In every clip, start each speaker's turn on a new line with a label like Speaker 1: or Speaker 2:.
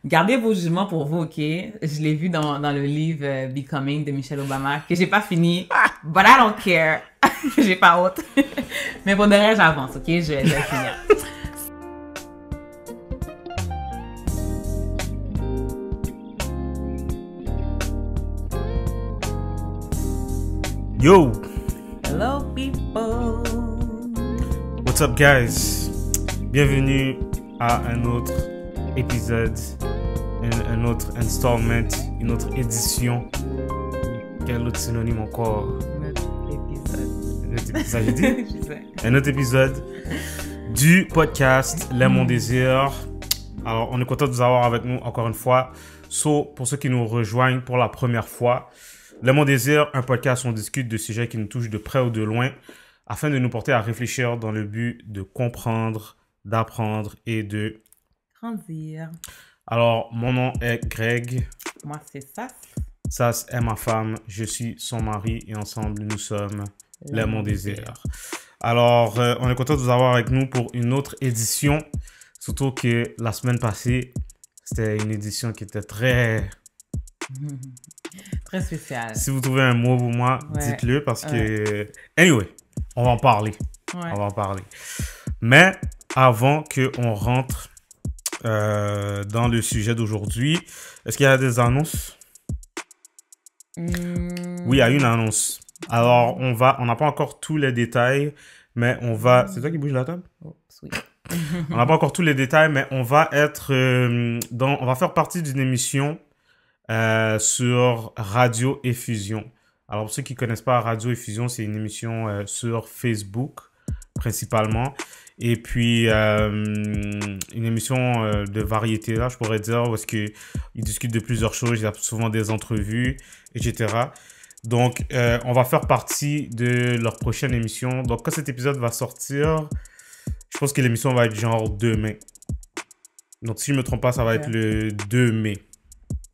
Speaker 1: Gardez vos jugements pour vous, OK? Je l'ai vu dans le livre Becoming de Michelle Obama, que j'ai pas fini. But I don't care. J'ai pas honte. Mais pour de vrai, j'avance, OK? Je vais finir.
Speaker 2: Yo!
Speaker 1: Hello, people!
Speaker 2: What's up, guys? Bienvenue à un autre épisode, un autre installment, une autre édition. Quel autre synonyme encore? Ça, j'ai dit? Un autre épisode du podcast Les Mon Désir. Alors, on est content de vous avoir avec nous encore une fois. Pour ceux qui nous rejoignent pour la première fois, Les Mon Désir, un podcast où on discute de sujets qui nous touchent de près ou de loin afin de nous porter à réfléchir dans le but de comprendre, d'apprendre et de
Speaker 1: grandir.
Speaker 2: Alors, mon nom est Greg.
Speaker 1: Moi, c'est Sas.
Speaker 2: Sas est ma femme, je suis son mari et ensemble, nous sommes Les Mon Désir. Alors, on est content de vous avoir avec nous pour une autre édition. Surtout que la semaine passée, c'était une édition qui était très...
Speaker 1: Très spéciale.
Speaker 2: Si vous trouvez un mot pour moi, dites-le parce que... Anyway, on va en parler. On va en parler. Mais avant qu'on rentre dans le sujet d'aujourd'hui, est-ce qu'il y a des annonces? Oui, il y a une annonce. Alors, on n'a pas encore tous les détails, mais on va... C'est toi qui bouge la table?
Speaker 1: Oh, sweet.
Speaker 2: On n'a pas encore tous les détails, mais on va être on va faire partie d'une émission sur Radio Effusion. Alors, pour ceux qui ne connaissent pas Radio Effusion, c'est une émission sur Facebook, principalement. Et puis, une émission de variété, là, je pourrais dire, parce qu'ils discutent de plusieurs choses. Il y a souvent des entrevues, etc. Donc, on va faire partie de leur prochaine émission. Donc, quand cet épisode va sortir, je pense que l'émission va être genre demain. Donc, si je ne me trompe pas, ça va être le 2 mai.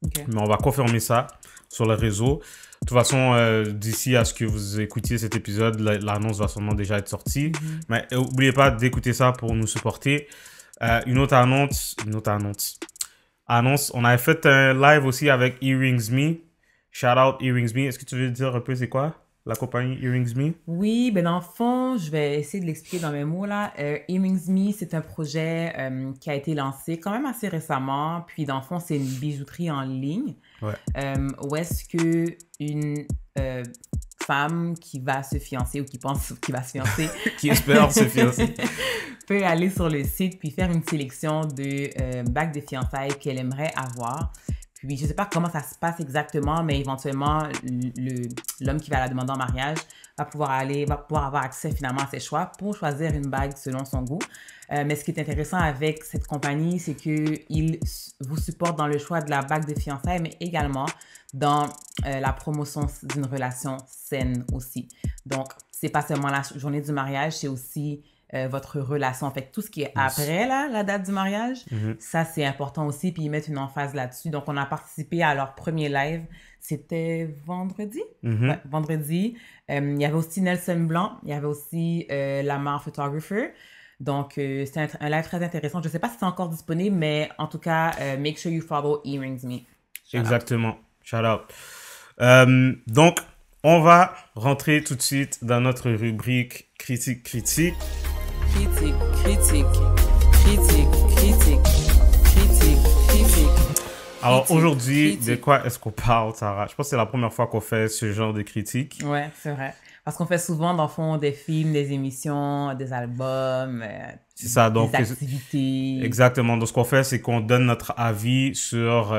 Speaker 2: Okay. Mais on va confirmer ça sur le réseau. De toute façon, d'ici à ce que vous écoutiez cet épisode, l'annonce va sûrement déjà être sortie. Mais n'oubliez pas d'écouter ça pour nous supporter. Une autre annonce. On avait fait un live aussi avec Earrings Me. Shout out Earrings Me. Est-ce que tu veux dire un peu c'est quoi la compagnie Earrings Me?
Speaker 1: Oui, ben dans le fond, je vais essayer de l'expliquer dans mes mots là. Earrings Me, c'est un projet qui a été lancé quand même assez récemment. Puis dans le fond, c'est une bijouterie en ligne.
Speaker 2: Ouais.
Speaker 1: Où est-ce que une femme qui va se fiancer ou qui pense qu'il va se fiancer,
Speaker 2: qui espère se fiancer,
Speaker 1: peut aller sur le site puis faire une sélection de bagues de fiançailles qu'elle aimerait avoir. Puis, je ne sais pas comment ça se passe exactement, mais éventuellement, l'homme qui va la demander en mariage va pouvoir avoir accès finalement à ses choix pour choisir une bague selon son goût. Mais ce qui est intéressant avec cette compagnie, c'est qu'il vous supporte dans le choix de la bague de fiançailles, mais également dans la promotion d'une relation saine aussi. Donc, c'est pas seulement la journée du mariage, c'est aussi... votre relation. Fait que tout ce qui est après la date du mariage, ça c'est important aussi, puis ils mettent une emphase là-dessus. Donc on a participé à leur premier live, c'était vendredi. Ouais, vendredi. Il y avait aussi Nelson Blanc, il y avait aussi Lamar Photographer. Donc c'était un live très intéressant. Je sais pas si c'est encore disponible, mais en tout cas, make sure you follow Earrings Me.
Speaker 2: Exactement. Shout out. Donc, on va rentrer tout de suite dans notre rubrique critique. Critique. Alors aujourd'hui, de quoi est-ce qu'on parle, Sarah? Je pense que c'est la première fois qu'on fait ce genre de critique.
Speaker 1: Ouais, c'est vrai. Parce qu'on fait souvent, dans le fond, des films, des émissions, des albums,
Speaker 2: c'est ça, donc,
Speaker 1: des activités.
Speaker 2: Exactement. Donc, ce qu'on fait, c'est qu'on donne notre avis sur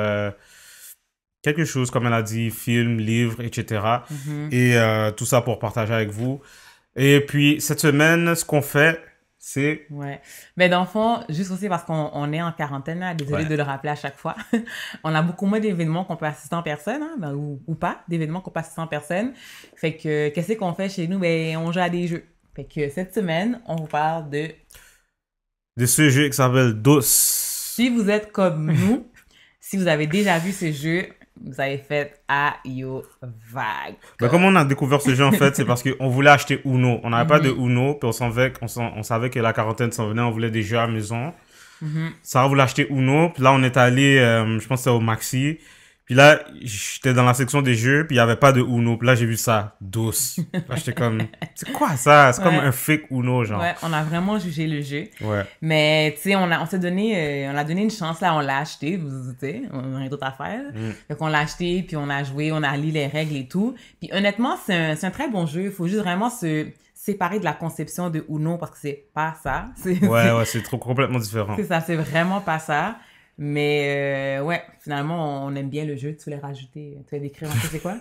Speaker 2: quelque chose, comme elle a dit, film, livre, etc. Et tout ça pour partager avec vous. Et puis, cette semaine, ce qu'on fait... c'est...
Speaker 1: Ouais. Mais dans le fond, juste aussi parce qu'on est en quarantaine, là, désolé de le rappeler à chaque fois, on a beaucoup moins d'événements qu'on peut assister en personne, hein, ben, ou pas, d'événements qu'on peut assister en personne. Fait que, qu'est-ce qu'on fait chez nous? Ben, on joue à des jeux. Fait que cette semaine, on vous parle de
Speaker 2: ce jeu qui s'appelle DOS.
Speaker 1: Si vous êtes comme nous, si vous avez déjà vu ce jeu, vous avez fait à yo vague.
Speaker 2: Ben, comment on a découvert ce jeu en fait, c'est parce qu'on voulait acheter Uno. On n'avait pas de Uno, puis on savait que la quarantaine s'en venait, on voulait des jeux à la maison. Sarah voulait acheter Uno. Puis là, on est allé, je pense que c'était au Maxi. Puis là, j'étais dans la section des jeux, puis il n'y avait pas de Uno. Puis là, j'ai vu ça, DOS. Là, j'étais comme, c'est quoi ça? C'est comme un fake Uno, genre.
Speaker 1: Ouais, on a vraiment jugé le jeu.
Speaker 2: Ouais.
Speaker 1: Mais, tu sais, on s'est donné, on a donné une chance, là, on l'a acheté, vous savez, on a rien d'autre à faire. Donc, on l'a acheté, puis on a joué, on a lu les règles et tout. Puis, honnêtement, c'est un très bon jeu. Il faut juste vraiment se séparer de la conception de Uno, parce que c'est pas ça.
Speaker 2: Ouais, c'est trop complètement différent.
Speaker 1: C'est ça, c'est vraiment pas ça. Mais ouais, finalement, on aime bien le jeu. Tu voulais rajouter, tu voulais décrire un peu c'est quoi?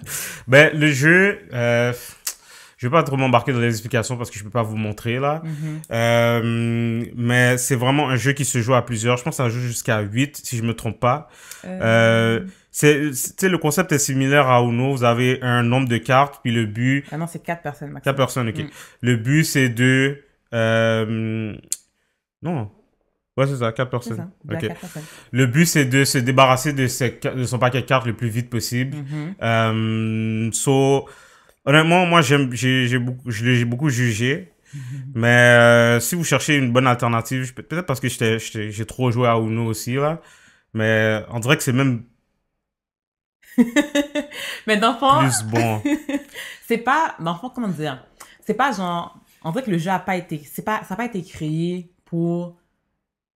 Speaker 2: Ben, le jeu, je vais pas trop m'embarquer dans les explications parce que je peux pas vous montrer là. Mais c'est vraiment un jeu qui se joue à plusieurs. Je pense que ça joue jusqu'à 8, si je me trompe pas. Tu sais, le concept est similaire à Uno. Vous avez un nombre de cartes, puis le but...
Speaker 1: Ah non, c'est 4 personnes maximum.
Speaker 2: 4 personnes, ok. Le but, c'est de... Non. Ouais, c'est ça, 4 personnes.
Speaker 1: C'est ça,
Speaker 2: okay.
Speaker 1: 4 personnes.
Speaker 2: Le but, c'est de se débarrasser de son paquet de cartes le plus vite possible. Honnêtement, moi, j'ai beaucoup jugé. Mais si vous cherchez une bonne alternative, peut-être parce que j'ai trop joué à Uno aussi, là. Mais on dirait que c'est même
Speaker 1: mais dans le fond,
Speaker 2: plus bon.
Speaker 1: C'est pas, dans le fond, comment dire, c'est pas genre, on dirait que le jeu a pas été, ça a pas été créé pour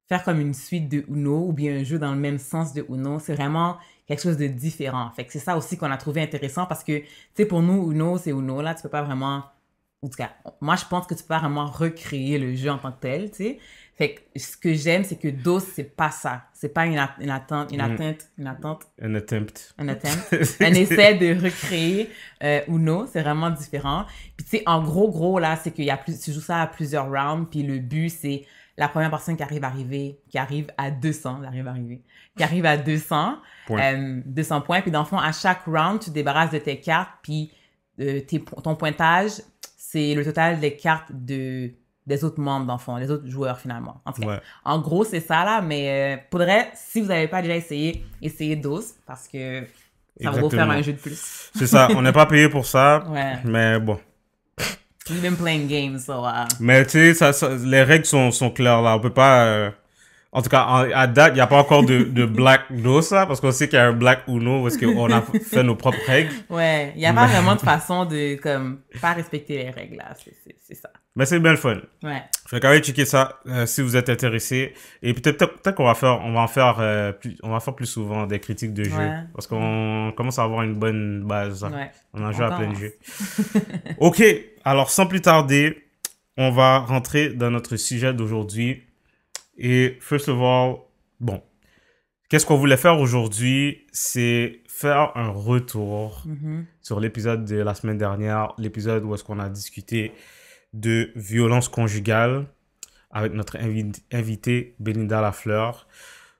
Speaker 1: faire comme une suite de Uno ou bien un jeu dans le même sens de Uno. C'est vraiment quelque chose de différent. Fait que c'est ça aussi qu'on a trouvé intéressant parce que, tu sais, pour nous, Uno, c'est Uno, là, tu peux pas vraiment, en tout cas, moi, je pense que tu peux pas vraiment recréer le jeu en tant que tel, tu sais. Fait que ce que j'aime, c'est que DOS, c'est pas ça. C'est pas un essai de recréer Uno. C'est vraiment différent. Puis, tu sais, en gros, là, c'est qu'il y a tu joues ça à plusieurs rounds. Puis, le but, c'est la première personne qui arrive à 200, qui arrive à 200 points. Puis, dans le fond, à chaque round, tu te débarrasses de tes cartes. Puis, ton pointage, c'est le total des cartes des autres membres, dans le fond, des autres joueurs, finalement. En tout cas, en gros, c'est ça, là. Mais faudrait, si vous n'avez pas déjà essayez DOS, parce que ça va vous faire un jeu de plus.
Speaker 2: C'est ça, on n'est pas payé pour ça, mais bon.
Speaker 1: We've been playing games, so...
Speaker 2: Mais tu sais, les règles sont claires, là. On peut pas... En tout cas, à date, il n'y a pas encore de Black DOS, là, parce qu'on sait qu'il y a un Black Uno, parce qu'on a fait nos propres règles.
Speaker 1: Ouais, il n'y a pas vraiment de façon de, comme, pas respecter les règles, là. C'est ça.
Speaker 2: Mais c'est bien le fun.
Speaker 1: Ouais.
Speaker 2: Fait quand même checker ça si vous êtes intéressé. Et peut-être qu'on va faire plus souvent des critiques de jeux parce qu'on commence à avoir une bonne base.
Speaker 1: Ouais.
Speaker 2: On a joué à plein de jeux. Ok, alors sans plus tarder, on va rentrer dans notre sujet d'aujourd'hui. Et first of all, bon, qu'est-ce qu'on voulait faire aujourd'hui, c'est faire un retour sur l'épisode de la semaine dernière, l'épisode où est-ce qu'on a discuté de violence conjugale avec notre invitée Belinda Lafleur.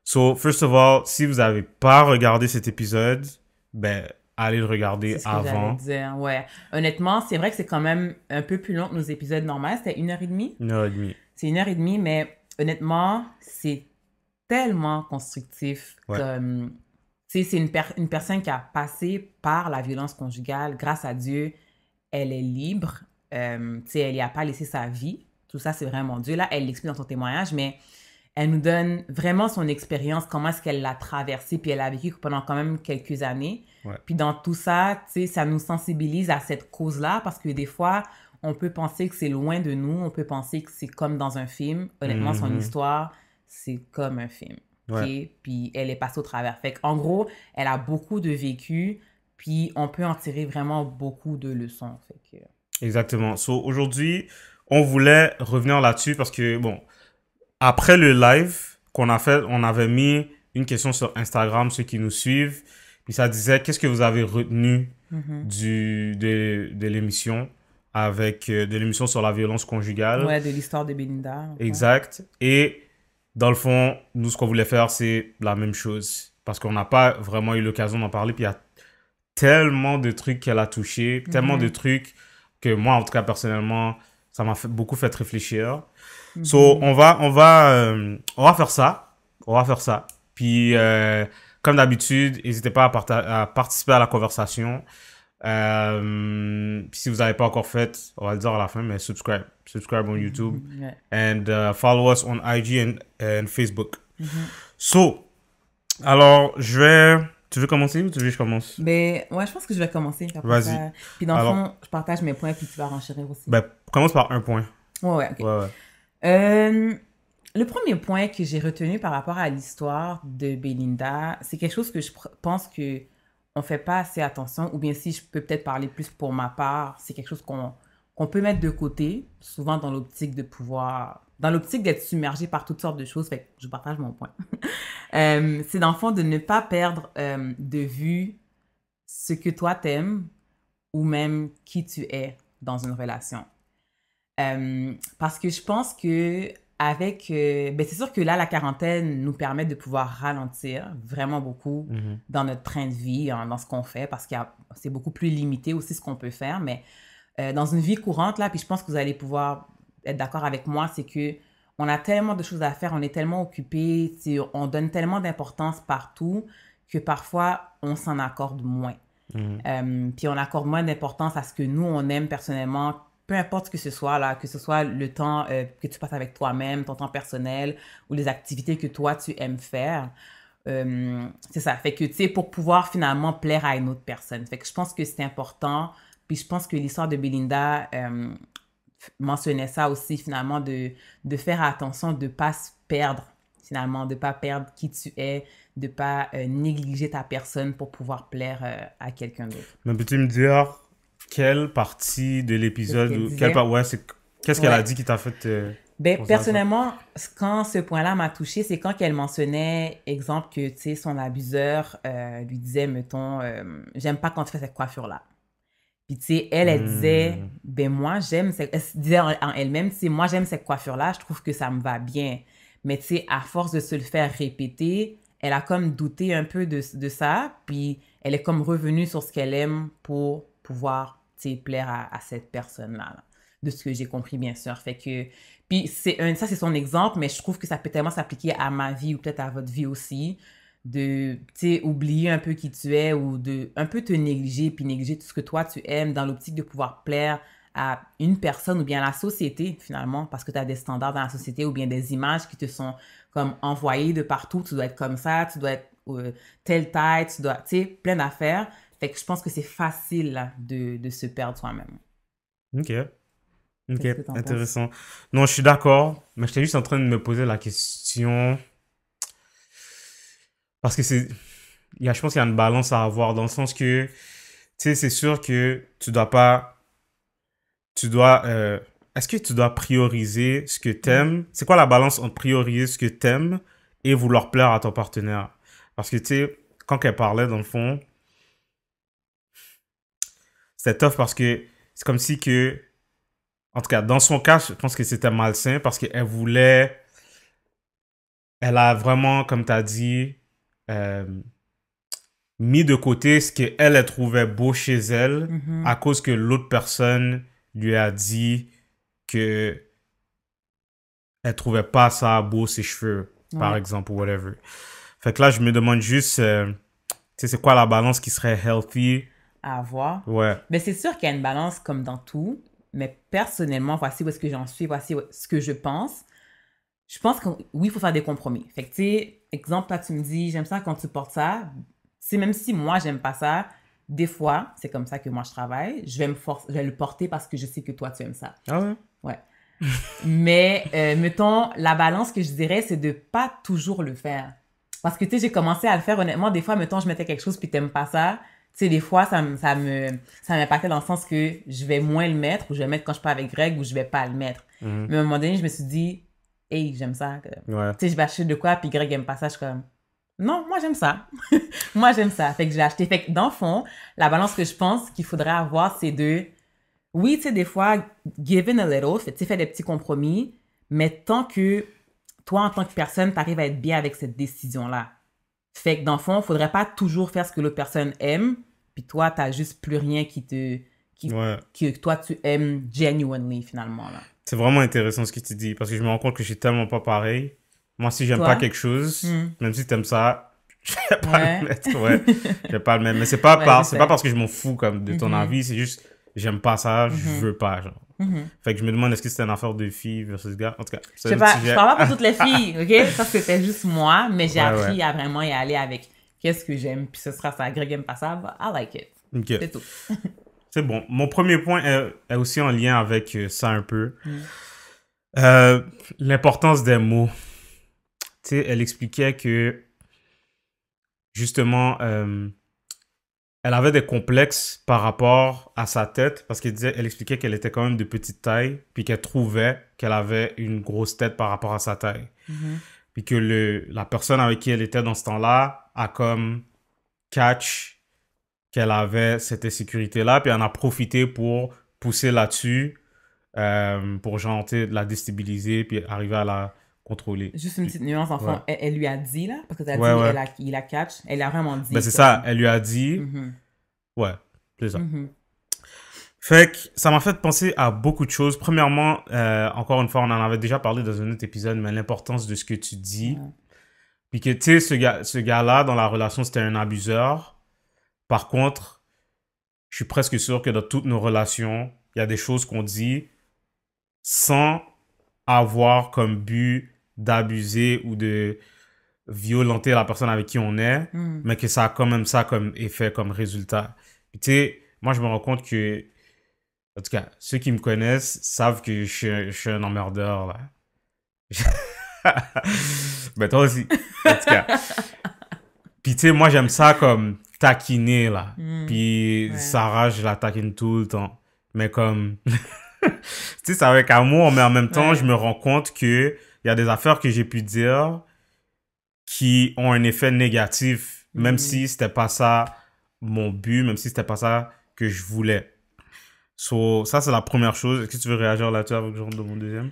Speaker 2: So, first of all, si vous n'avez pas regardé cet épisode, ben, allez le regarder avant.
Speaker 1: C'est ce que j'allais dire, ouais. Honnêtement, c'est vrai que c'est quand même un peu plus long que nos épisodes normaux. C'était 1h30.
Speaker 2: 1h30.
Speaker 1: C'est 1h30, mais honnêtement, c'est tellement constructif. Comme, tu sais, c'est une personne qui a passé par la violence conjugale. Grâce à Dieu, elle est libre. Tu sais, elle n'y a pas laissé sa vie. Tout ça, c'est vraiment Dieu. Là, elle l'explique dans son témoignage, mais elle nous donne vraiment son expérience, comment est-ce qu'elle l'a traversée, puis elle a vécu pendant quand même quelques années. Puis dans tout ça, tu sais, ça nous sensibilise à cette cause-là, parce que des fois, on peut penser que c'est loin de nous, on peut penser que c'est comme dans un film. Honnêtement, son histoire, c'est comme un film. Okay? Puis elle est passée au travers. Fait qu'en gros, elle a beaucoup de vécu, puis on peut en tirer vraiment beaucoup de leçons. Fait que...
Speaker 2: Exactement. So, aujourd'hui, on voulait revenir là-dessus parce que, bon, après le live qu'on a fait, on avait mis une question sur Instagram, ceux qui nous suivent, puis ça disait, qu'est-ce que vous avez retenu de l'émission de l'émission sur la violence conjugale.
Speaker 1: Ouais, de l'histoire de Belinda.
Speaker 2: Exact. Et dans le fond, nous, ce qu'on voulait faire, c'est la même chose. Parce qu'on n'a pas vraiment eu l'occasion d'en parler, puis il y a tellement de trucs qu'elle a touchés, tellement de trucs que moi, en tout cas, personnellement, ça m'a beaucoup fait réfléchir. So, on va faire ça. On va faire ça. Puis, comme d'habitude, n'hésitez pas à participer à la conversation. Puis si vous n'avez pas encore fait, on va le dire à la fin, mais subscribe. Subscribe on YouTube.
Speaker 1: Ouais.
Speaker 2: And follow us on IG and Facebook.
Speaker 1: Mhm.
Speaker 2: So, alors, Tu veux commencer ou tu veux que je commence?
Speaker 1: Ben, ouais, je pense que je vais commencer.
Speaker 2: Vas-y.
Speaker 1: Puis dans le
Speaker 2: Alors-
Speaker 1: fond, je partage mes points, puis tu vas renchérir aussi.
Speaker 2: Ben, commence par un point.
Speaker 1: Ouais, ok.
Speaker 2: Ouais, ouais.
Speaker 1: Le premier point que j'ai retenu par rapport à l'histoire de Belinda, c'est quelque chose que je pense que on fait pas assez attention, ou bien si je peux peut-être parler plus pour ma part, c'est quelque chose qu'on peut mettre de côté, souvent dans l'optique de pouvoir, dans l'optique d'être submergé par toutes sortes de choses. Fait que je partage mon point. C'est dans le fond de ne pas perdre de vue ce que toi t'aimes ou même qui tu es dans une relation. Parce que je pense que avec, ben c'est sûr que là, la quarantaine nous permet de pouvoir ralentir vraiment beaucoup
Speaker 2: Mhm.
Speaker 1: dans notre train de vie, hein, dans ce qu'on fait, parce que c'est beaucoup plus limité aussi ce qu'on peut faire. Mais dans une vie courante, là, puis je pense que vous allez pouvoir être d'accord avec moi, c'est que on a tellement de choses à faire, on est tellement occupé, on donne tellement d'importance partout que parfois, on s'en accorde moins.
Speaker 2: Mhm.
Speaker 1: Puis on accorde moins d'importance à ce que nous, on aime personnellement, peu importe ce que ce soit, là, que ce soit le temps que tu passes avec toi-même, ton temps personnel ou les activités que toi, tu aimes faire. C'est ça. Fait que, tu sais, pour pouvoir finalement plaire à une autre personne. Fait que je pense que c'est important. Puis je pense que l'histoire de Belinda mentionnait ça aussi, finalement, de faire attention de ne pas se perdre, finalement, de ne pas perdre qui tu es, de ne pas négliger ta personne pour pouvoir plaire à quelqu'un d'autre.
Speaker 2: Mais peux-tu me dire quelle partie de l'épisode
Speaker 1: Qu'est-ce qu'elle
Speaker 2: ou
Speaker 1: disait?
Speaker 2: ouais, qu'est-ce qu'elle a
Speaker 1: Ouais.
Speaker 2: dit qui t'a fait
Speaker 1: Ben,
Speaker 2: penser à ça?
Speaker 1: personnellement, quand ce point-là m'a touchée, c'est quand elle mentionnait, exemple, que, tu sais, son abuseur lui disait, mettons, j'aime pas quand tu fais cette coiffure-là. Puis, tu sais, elle disait,
Speaker 2: Hmm.
Speaker 1: ben, moi, elle se disait en elle-même, tu sais, moi, j'aime cette coiffure-là, je trouve que ça me va bien. Mais, tu sais, à force de se le faire répéter, elle a comme douté un peu de ça, puis elle est comme revenue sur ce qu'elle aime pour pouvoir, tu sais, plaire à cette personne-là, là. De ce que j'ai compris, bien sûr. Fait que, puis ça, c'est son exemple, mais je trouve que ça peut tellement s'appliquer à ma vie ou peut-être à votre vie aussi, de, tu sais, oublier un peu qui tu es ou de un peu te négliger, puis négliger tout ce que toi tu aimes dans l'optique de pouvoir plaire à une personne ou bien à la société, finalement, parce que tu as des standards dans la société ou bien des images qui te sont comme envoyées de partout. Tu dois être comme ça, tu dois être telle taille, tu dois, tu sais, plein d'affaires. Fait que je pense que c'est facile là, de se perdre soi-même.
Speaker 2: Ok. Ok,
Speaker 1: Qu'est-ce que t'en penses?
Speaker 2: intéressant. Non, je suis d'accord, mais j'étais juste en train de me poser la question parce que je pense qu'il y a une balance à avoir dans le sens que, tu sais, c'est sûr que est-ce que tu dois prioriser ce que t'aimes? C'est quoi la balance entre prioriser ce que t'aimes et vouloir plaire à ton partenaire? Parce que, tu sais, quand elle parlait, dans le fond, c'était tough parce que c'est comme si que, en tout cas, dans son cas, je pense que c'était malsain parce elle a vraiment, comme tu as dit, euh, mis de côté ce qu'elle, elle trouvait beau chez elle
Speaker 1: Mhm.
Speaker 2: à cause que l'autre personne lui a dit que elle trouvait pas ça beau, ses cheveux, par
Speaker 1: Ouais,
Speaker 2: exemple, ou whatever. Fait que là, je me demande juste, tu sais, c'est quoi la balance qui serait healthy?
Speaker 1: à voir.
Speaker 2: Ouais.
Speaker 1: Mais c'est sûr qu'il y a une balance comme dans tout. Mais personnellement, voici où est-ce que j'en suis, voici ce que je pense. Je pense que oui, il faut faire des compromis. Fait que, tu sais, exemple, là, tu me dis, j'aime ça quand tu portes ça. C'est même si moi, j'aime pas ça, des fois, c'est comme ça que moi, je travaille. Je vais le porter parce que je sais que toi, tu aimes ça.
Speaker 2: Ah ouais?
Speaker 1: Ouais. Mais, mettons, la balance que je dirais, c'est de pas toujours le faire. Parce que, tu sais, j'ai commencé à le faire, honnêtement, des fois, mettons, je mettais quelque chose puis t'aimes pas ça. Tu sais, des fois, ça m'impactait dans le sens que je vais moins le mettre, ou je vais le mettre quand je parle avec Greg, ou je vais pas le mettre.
Speaker 2: Mhm.
Speaker 1: Mais à un moment donné, je me suis dit, hey, j'aime ça.
Speaker 2: Ouais.
Speaker 1: Tu sais, je vais acheter de quoi, puis Greg aime pas ça. Je suis comme, non, moi j'aime ça. Moi j'aime ça. Fait que je l'ai acheté. Fait que dans le fond, la balance que je pense qu'il faudrait avoir, c'est de, oui, tu sais, des fois, give in a little, tu sais, fais des petits compromis, mais tant que toi, en tant que personne, t'arrives à être bien avec cette décision-là. Fait que dans le fond, faudrait pas toujours faire ce que l'autre personne aime, puis toi, t'as juste plus rien
Speaker 2: Ouais.
Speaker 1: que toi, tu aimes genuinely, finalement, là.
Speaker 2: C'est vraiment intéressant ce que tu dis parce que je me rends compte que je suis tellement pas pareil. Moi, si j'aime pas
Speaker 1: Toi?
Speaker 2: quelque chose,
Speaker 1: Hmm.
Speaker 2: même si t'aimes ça, Je vais pas
Speaker 1: Ouais.
Speaker 2: le mettre, ouais. Je vais pas le mettre. Mais c'est
Speaker 1: Ouais, je
Speaker 2: c'est pas
Speaker 1: sais.
Speaker 2: parce que je m'en fous comme de ton avis, c'est juste, j'aime pas ça, je
Speaker 1: Mhm.
Speaker 2: veux pas, genre.
Speaker 1: Mhm.
Speaker 2: Fait que je me demande est-ce que c'était une affaire de filles versus gars. En tout cas,
Speaker 1: Je
Speaker 2: c'est
Speaker 1: sais
Speaker 2: un autre
Speaker 1: pas, je
Speaker 2: sujet.
Speaker 1: parle pas pour toutes les filles, ok? Ça, c'était juste moi, mais j'ai
Speaker 2: Ouais, ouais.
Speaker 1: appris à vraiment y aller avec qu'est-ce que j'aime, puis ce sera ça. Greg aime pas ça, but I like it.
Speaker 2: Ok.
Speaker 1: C'est tout.
Speaker 2: C'est bon. Mon premier point est aussi en lien avec ça un peu.
Speaker 1: Mm.
Speaker 2: L'importance des mots. Tu sais, elle expliquait que, justement, elle avait des complexes par rapport à sa tête parce elle expliquait qu'elle était quand même de petite taille puis qu'elle trouvait qu'elle avait une grosse tête par rapport à sa taille.
Speaker 1: Mhm.
Speaker 2: Puis que la personne avec qui elle était dans ce temps-là a comme catch qu'elle avait cette insécurité-là puis elle en a profité pour pousser là-dessus pour genre, tu sais, la déstabiliser puis arriver à la contrôler.
Speaker 1: Juste une petite nuance, en
Speaker 2: Ouais.
Speaker 1: fond, elle lui a dit, là, parce que t'as
Speaker 2: Ouais,
Speaker 1: dit,
Speaker 2: ouais.
Speaker 1: il a catch, elle a vraiment dit.
Speaker 2: Ben c'est
Speaker 1: comme-
Speaker 2: ça, elle lui a dit,
Speaker 1: Mhm.
Speaker 2: ouais, c'est ça.
Speaker 1: Mhm.
Speaker 2: Fait que ça m'a fait penser à beaucoup de choses. Premièrement, encore une fois, on en avait déjà parlé dans un autre épisode, mais l'importance de ce que tu dis.
Speaker 1: Ouais.
Speaker 2: Puis que, tu sais, ce gars-là, dans la relation, c'était un abuseur. Par contre, je suis presque sûr que dans toutes nos relations, il y a des choses qu'on dit sans avoir comme but d'abuser ou de violenter la personne avec qui on est,
Speaker 1: Mhm.
Speaker 2: mais que ça a quand même ça comme effet, comme résultat. Puis, tu sais, moi, je me rends compte que, en tout cas, ceux qui me connaissent savent que je suis un emmerdeur, là. Ben, toi aussi. En tout cas. Puis, tu sais, moi, j'aime ça comme taquiner, là.
Speaker 1: Mhm.
Speaker 2: Puis,
Speaker 1: Ouais.
Speaker 2: Sarah, je la taquine tout le temps. Mais comme... tu sais, c'est avec amour, mais en même temps,
Speaker 1: Ouais.
Speaker 2: je me rends compte que il y a des affaires que j'ai pu dire qui ont un effet négatif, même
Speaker 1: Mhm.
Speaker 2: si c'était pas ça mon but, même si c'était pas ça que je voulais. So, ça, c'est la première chose. Est-ce que tu veux réagir là-dessus avec le genre de mon deuxième?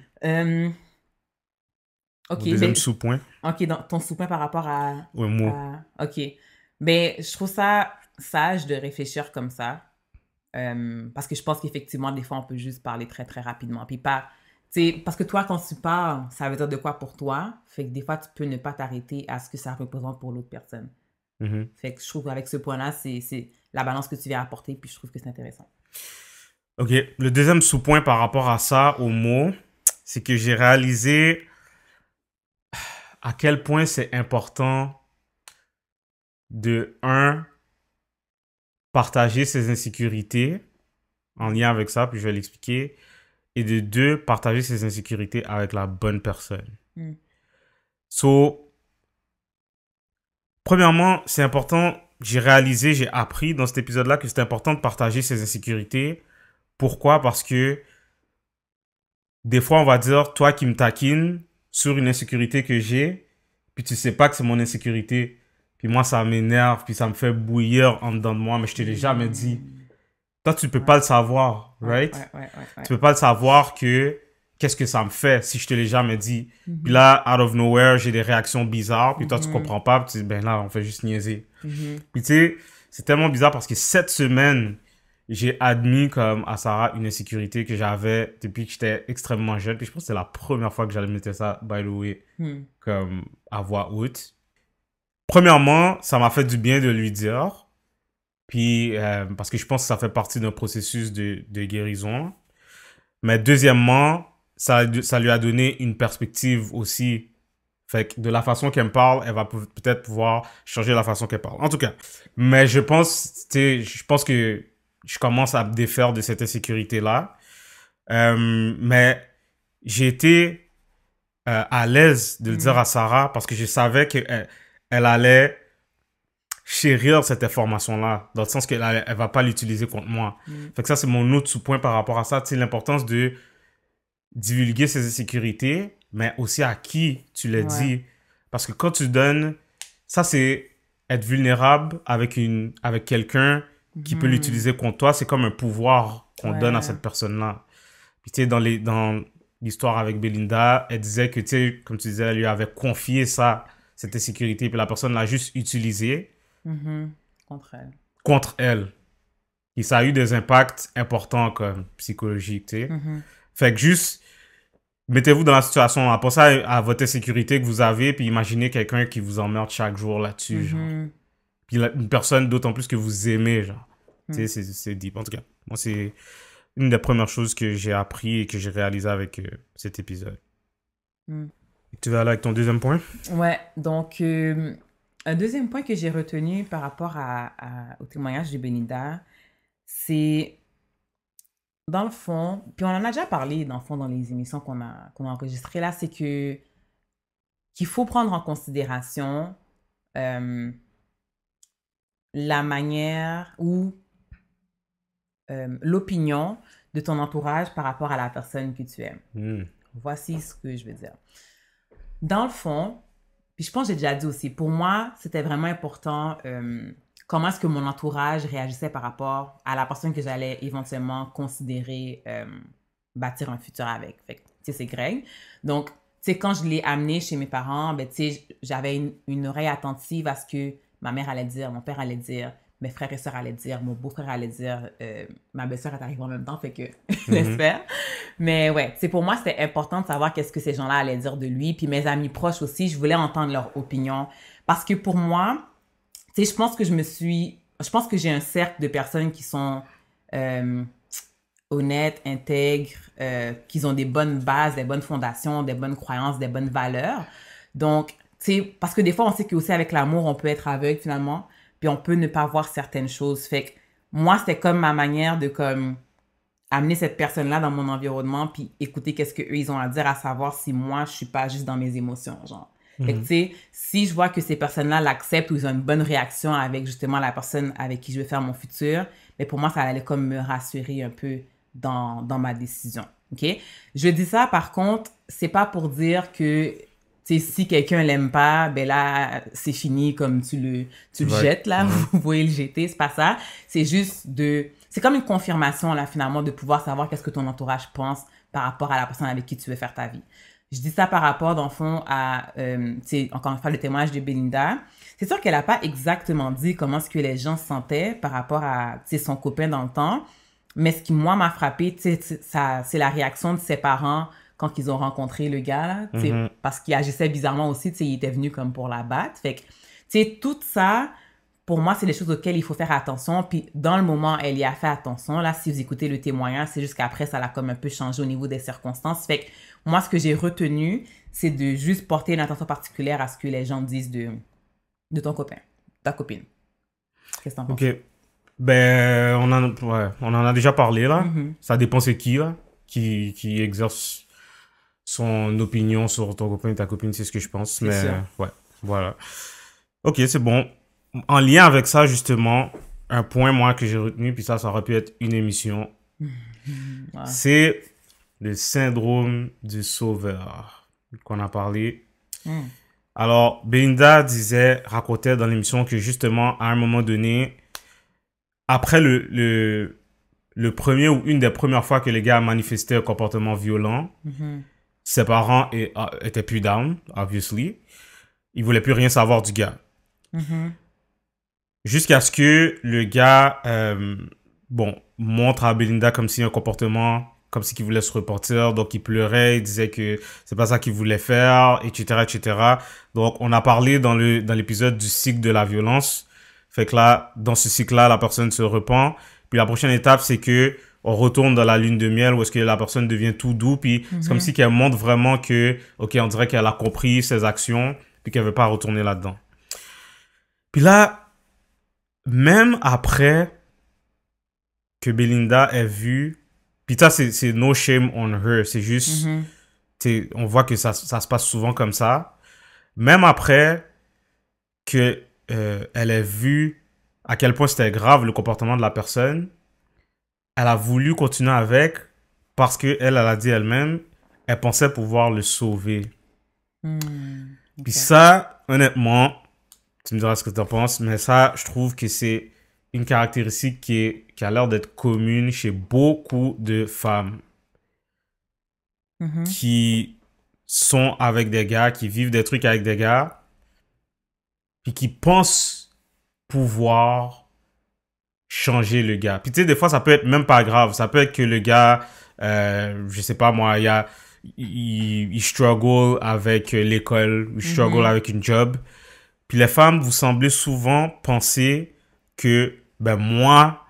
Speaker 1: Ok,
Speaker 2: Mon deuxième
Speaker 1: ben,
Speaker 2: sous-point.
Speaker 1: ok, dans ton soupin par rapport
Speaker 2: Ouais, mot.
Speaker 1: ok. Ben, je trouve ça sage de réfléchir comme ça. Parce que je pense qu'effectivement, des fois, on peut juste parler très, très rapidement. Puis pas, tu sais, parce que toi, quand tu parles, ça veut dire de quoi pour toi. Fait que des fois, tu peux ne pas t'arrêter à ce que ça représente pour l'autre personne.
Speaker 2: Mhm.
Speaker 1: Fait que je trouve qu'avec ce point-là, c'est la balance que tu viens apporter, puis je trouve que c'est intéressant.
Speaker 2: Ok. Le deuxième sous-point par rapport à ça, au mot, c'est que j'ai réalisé à quel point c'est important de, un, partager ses insécurités en lien avec ça, puis je vais l'expliquer, et de deux, partager ses insécurités avec la bonne personne.
Speaker 1: Mm.
Speaker 2: So, premièrement, c'est important, j'ai appris dans cet épisode-là que c'est important de partager ses insécurités. Pourquoi? Parce que des fois, on va dire, toi qui me taquines sur une insécurité que j'ai, puis tu sais pas que c'est mon insécurité, puis moi, ça m'énerve, puis ça me fait bouillir en dedans de moi, mais je te l'ai jamais dit. Toi, tu peux pas le savoir, right?
Speaker 1: Ouais.
Speaker 2: Tu peux pas le savoir que qu'est-ce que ça me fait si je te l'ai jamais dit.
Speaker 1: Mhm.
Speaker 2: Puis là, out of nowhere, j'ai des réactions bizarres, puis toi, tu
Speaker 1: Mhm.
Speaker 2: comprends pas, puis tu dis, ben là, on fait juste niaiser.
Speaker 1: Mhm.
Speaker 2: Puis tu sais, c'est tellement bizarre parce que cette semaine, j'ai admis comme à Sarah une insécurité que j'avais depuis que j'étais extrêmement jeune. Puis je pense que c'est la première fois que j'admettais ça, by the way,
Speaker 1: Mm.
Speaker 2: comme à voix haute. Premièrement, ça m'a fait du bien de lui dire. Puis, parce que je pense que ça fait partie d'un processus de guérison. Mais deuxièmement, ça lui a donné une perspective aussi. Fait que de la façon qu'elle me parle, elle va peut-être pouvoir changer la façon qu'elle parle. En tout cas. Mais je pense que je commence à me défaire de cette insécurité-là. Mais j'ai été à l'aise de le dire à Sarah parce que je savais qu'elle allait chérir cette information-là, dans le sens qu'elle elle va pas l'utiliser contre moi. Fait que ça, c'est mon autre sous-point par rapport à ça. Tu sais, l'importance de divulguer ses insécurités, mais aussi à qui tu les dis. Parce que quand tu donnes, ça, c'est être vulnérable avec quelqu'un qui peut l'utiliser contre toi. C'est comme un pouvoir qu'on donne à cette personne-là. Puis, tu sais, dans l'histoire avec Belinda, elle disait que, tu sais, comme tu disais, elle lui avait confié ça, cette insécurité, puis la personne l'a juste utilisée. Contre elle. Et ça a eu des impacts importants comme psychologiques, tu sais. Fait que juste Mettez-vous dans la situation, pensez à votre insécurité que vous avez, puis imaginez quelqu'un qui vous emmerde chaque jour là-dessus, genre.
Speaker 1: Mhm.
Speaker 2: Puis une personne d'autant plus que vous aimez, genre. Tu
Speaker 1: Mhm.
Speaker 2: sais, c'est deep. En tout cas, moi, c'est une des premières choses que j'ai appris et que j'ai réalisé avec cet épisode.
Speaker 1: Mhm.
Speaker 2: Tu vas aller avec ton deuxième point?
Speaker 1: Ouais, donc un deuxième point que j'ai retenu par rapport au témoignage de Belinda, c'est dans le fond, puis on en a déjà parlé dans le fond dans les émissions qu'on a enregistrées là, c'est que qu'il faut prendre en considération euh, la manière ou l'opinion de ton entourage par rapport à la personne que tu aimes.
Speaker 2: Mm.
Speaker 1: Voici ce que je veux dire. Dans le fond, puis je pense que j'ai déjà dit aussi, pour moi, c'était vraiment important comment est-ce que mon entourage réagissait par rapport à la personne que j'allais éventuellement considérer bâtir un futur avec. Fait que, tu sais, c'est Greg. Donc, tu sais, quand je l'ai amené chez mes parents, ben, tu sais, j'avais une oreille attentive à ce que ma mère allait dire, mon père allait dire, mes frères et sœurs allaient dire, mon beau-frère allait dire, ma belle-sœur est arrivée en même temps, fait que laisse faire. Mais ouais, c'est pour moi, c'était important de savoir qu'est-ce que ces gens-là allaient dire de lui. Puis mes amis proches aussi, je voulais entendre leur opinion. Parce que pour moi, tu sais, je pense que j'ai un cercle de personnes qui sont honnêtes, intègres, qui ont des bonnes bases, des bonnes fondations, des bonnes croyances, des bonnes valeurs. Donc, tu sais, parce que des fois, on sait qu'aussi avec l'amour, on peut être aveugle finalement, puis on peut ne pas voir certaines choses. Fait que moi, c'était comme ma manière de comme amener cette personne-là dans mon environnement puis écouter qu'est-ce qu'eux, ils ont à dire, à savoir si moi, je suis pas juste dans mes émotions, genre. Fait que, tu sais, si je vois que ces personnes-là l'acceptent ou ils ont une bonne réaction avec justement la personne avec qui je vais faire mon futur, mais pour moi, ça allait comme me rassurer un peu dans ma décision, OK? Je dis ça, par contre, c'est pas pour dire que, tu sais, si quelqu'un l'aime pas, ben là, c'est fini, comme tu le jettes, là, vous voyez le jeter, c'est pas ça. C'est juste c'est comme une confirmation, là, finalement, de pouvoir savoir qu'est-ce que ton entourage pense par rapport à la personne avec qui tu veux faire ta vie. Je dis ça par rapport, dans le fond, à, tu sais, encore une fois, le témoignage de Belinda. C'est sûr qu'elle n'a pas exactement dit comment est-ce que les gens se sentaient par rapport à, tu sais, son copain dans le temps. Mais ce qui, moi, m'a frappé, tu sais, c'est la réaction de ses parents quand ils ont rencontré le gars, là, tu sais, parce qu'il agissait bizarrement aussi, tu sais, il était venu comme pour la battre. Fait que, tu sais, tout ça, pour moi, c'est des choses auxquelles il faut faire attention. Puis, dans le moment, elle y a fait attention. Là, si vous écoutez le témoignage, c'est juste qu'après, ça l'a comme un peu changé au niveau des circonstances. Fait que, moi, ce que j'ai retenu, c'est de juste porter une attention particulière à ce que les gens disent de ton copain, ta copine. Qu'est-ce que t'en penses?
Speaker 2: Ok. Ben, on en a déjà parlé, là. Ça dépend c'est qui, là, qui exerce son opinion sur ton copain et ta copine, c'est ce que je pense.
Speaker 1: C'est
Speaker 2: Mais,
Speaker 1: sûr.
Speaker 2: ouais, voilà. Ok, c'est bon. En lien avec ça, justement, un point, moi, que j'ai retenu, puis ça aurait pu être une émission,
Speaker 1: Ouais.
Speaker 2: c'est le syndrome du sauveur qu'on a parlé. Alors, Belinda racontait dans l'émission que justement, à un moment donné, après le premier ou une des premières fois que les gars manifestaient un comportement violent, ses parents étaient plus down, obviously. Ils voulaient plus rien savoir du gars. Jusqu'à ce que le gars, montre à Belinda comme si un comportement, comme si qu'il voulait se repentir. Donc, il pleurait, il disait que c'est pas ça qu'il voulait faire, etc., etc. Donc, on a parlé dans l'épisode du cycle de la violence. Fait que là, dans ce cycle-là, la personne se repent. Puis la prochaine étape, c'est que on retourne dans la lune de miel où est-ce que la personne devient tout doux. Puis c'est comme si qu'elle montre vraiment que, ok, on dirait qu'elle a compris ses actions puis qu'elle veut pas retourner là-dedans. Puis là, même après que Belinda ait vu, puis ça, c'est no shame on her. C'est juste, on voit que ça se passe souvent comme ça. Même après que elle ait vu à quel point c'était grave le comportement de la personne, elle a voulu continuer avec parce que elle a dit elle-même, elle pensait pouvoir le sauver. Puis ça, honnêtement, tu me diras ce que tu en penses, mais ça, je trouve que c'est une caractéristique qui a l'air d'être commune chez beaucoup de femmes qui sont avec des gars, qui vivent des trucs avec des gars, puis qui pensent pouvoir changer le gars. Puis tu sais, des fois, ça peut être même pas grave. Ça peut être que le gars, je sais pas moi, il il struggle avec l'école, il struggle avec une job. Puis les femmes, vous semblez souvent penser que, ben moi,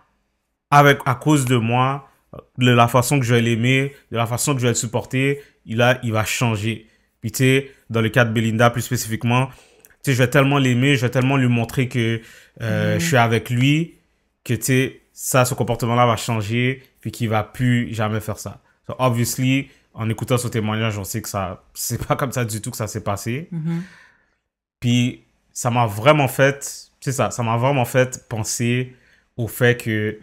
Speaker 2: à cause de moi, de la façon que je vais l'aimer, de la façon que je vais le supporter, il va changer. Puis tu sais, dans le cas de Belinda plus spécifiquement, tu sais, je vais tellement l'aimer, je vais tellement lui montrer que je suis avec lui, que tu sais, ça, ce comportement-là va changer, puis qu'il va plus jamais faire ça. So, obviously, en écoutant ce témoignage, on sait que ça, c'est pas comme ça du tout que ça s'est passé. Puis ça m'a vraiment fait, c'est ça m'a vraiment fait penser au fait que